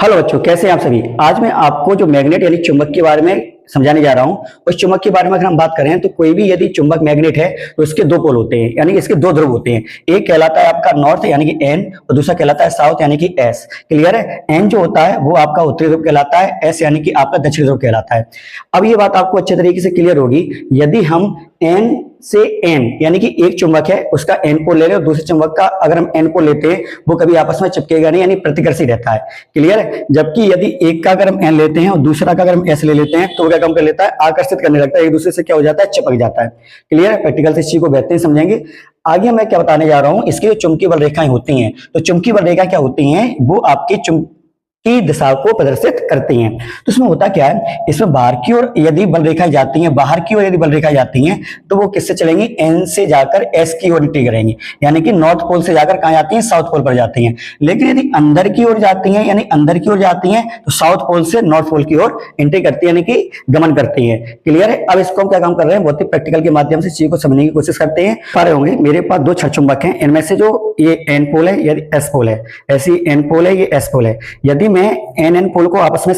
Hello बच्चों, कैसे हैं आप सभी। आज मैं आपको जो मैग्नेट यानी चुंबक के बारे में समझाने जा रहा हूं। उस चुंबक के बारे में अगर हम बात करें तो कोई भी यदि चुंबक मैग्नेट है तो इसके दो पोल होते हैं, यानी इसके दो ध्रुव होते हैं। एक कहलाता है आपका नॉर्थ यानी कि एन, और दूसरा कहलाता है साउथ यानी कि एस। क्लियर है। एन जो होता है वो आपका उत्तरी ध्रुव कहलाता है, एस यानी कि आपका दक्षिण ध्रुव कहलाता है। अब ये बात आपको अच्छे तरीके से क्लियर होगी यदि हम एन से एन यानी कि एक चुंबक है उसका एन पोल ले लें और दूसरे चुंबक का अगर हम एन पोल लेते हैं वो कभी आपस में चिपकेगा नहीं, यानी प्रतिकर्षी रहता है। क्लियर है। जबकि यदि एक का अगर हम एन लेते हैं और दूसरा का अगर हम एस ले लेते हैं तो वो क्या काम कर लेता है, आकर्षित करने लगता है, एक दूसरे से क्या हो जाता है, चिपक जाता है। क्लियर है। प्रैक्टिकल से इस चीज को बेहतरीन समझेंगे। आगे मैं क्या बताने जा रहा हूं, इसकी जो चुंबकीय बल रेखाएं होती हैं, तो चुंबकीय बल रेखा क्या होती हैं, वो आपकी की दिशा को प्रदर्शित करती हैं। तो इसमें होता क्या है, इसमें बाहर की ओर यदि बल रेखाएं जाती हैं, बाहर की ओर यदि बल रेखाएं जाती हैं तो वो किससे चलेंगी, एन से जाकर एस की ओर इंट्री करेंगी, यानी कि नॉर्थ पोल से जाकर कहां जाती हैं, साउथ पोल पर जाती हैं। लेकिन यदि अंदर की ओर जाती हैं, यानी अंदर की ओर जाती हैं तो साउथ पोल से नॉर्थ पोल की ओर एंट्री करती है, यानी कि गमन करती है। क्लियर है। अब इसको हम क्या काम कर रहे हैं, बहुत ही प्रैक्टिकल के माध्यम से चीज को समझने की कोशिश करते हैं। पा रहे होंगे मेरे पास दो चुंबक हैं, इनमें से जो ये एन पोल है यदि एस पोल है, ऐसी एन पोल है ये एस पोल है। यदि मैं एन पोल को आपस में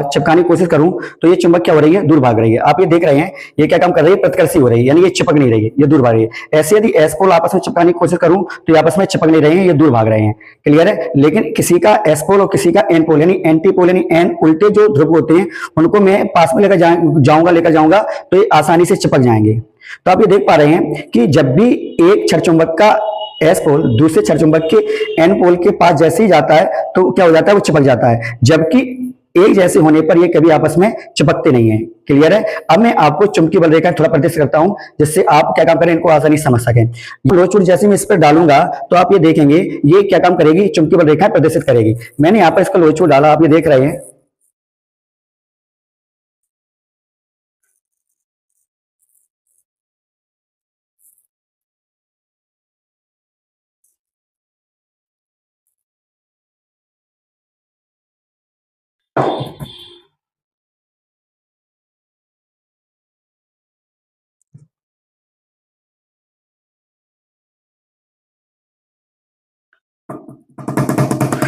चिपकाने की कोशिश करूं तो ये चुंबक क्या हो रही है, दूर भाग रही है। आप ये देख रहे हैं ये क्या काम कर रही है, प्रतिकर्षी हो रही है, यानी ये चिपक नहीं रही है, ये दूर भाग रही है। ऐसे यदि एस पोल आपस में चिपकाने की कोशिश करूं तो ये आपस में चिपक नहीं रहे हैं, ये दूर भाग रहे हैं। क्लियर है। लेकिन किसी का एस पोल और किसी का एन पोल यानी एंटी पोल यानी एन उल्टे जो ध्रुव होते हैं उनको मैं पास में लेकर जाऊंगा तो ये आसानी से चिपक जाएंगे। तो आप ये देख पा रहे हैं कि जब भी एक क्षण चुंबक का एस पोल दूसरे क्षण चुंबक के एन पोल के पास जैसे ही जाता है तो क्या हो जाता है, वो चिपक जाता है। जबकि एक जैसे होने पर ये कभी आपस में चिपकते नहीं है। क्लियर है। अब मैं आपको चुंबकीय बल रेखा थोड़ा प्रदर्शित करता हूं जिससे आप क्या काम करें, इनको आसानी से समझ सकें। लोचूट जैसे मैं इस पर डालूंगा तो आप ये देखेंगे ये क्या काम करेगी, चुंबकीय बल रेखा प्रदर्शित करेगी। मैंने यहाँ पर इसका लोचूट डाला, आप ये देख रहे हैं।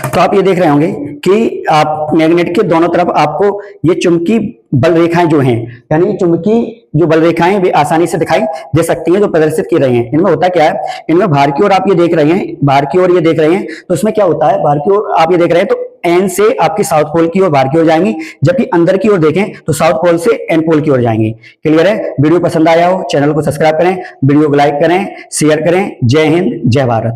तो आप ये देख रहे होंगे कि आप मैग्नेट के दोनों तरफ आपको ये चुंबकीय बल रेखाएं जो हैं, यानी चुंबकीय जो बल रेखाएं वे आसानी से दिखाई दे सकती हैं, जो प्रदर्शित की रही हैं। इनमें होता क्या है, इनमें बाहर की ओर आप ये देख रहे हैं, बाहर की ओर ये देख रहे हैं, तो उसमें क्या होता है, बाहर की ओर आप ये देख रहे हैं तो एन से आपकी साउथ पोल की ओर बाहर की ओर जाएंगी, जबकि अंदर की ओर देखें तो साउथ पोल से एन पोल की ओर जाएंगी। क्लियर है। वीडियो पसंद आया हो चैनल को सब्सक्राइब करें, वीडियो को लाइक करें, शेयर करें। जय हिंद, जय भारत।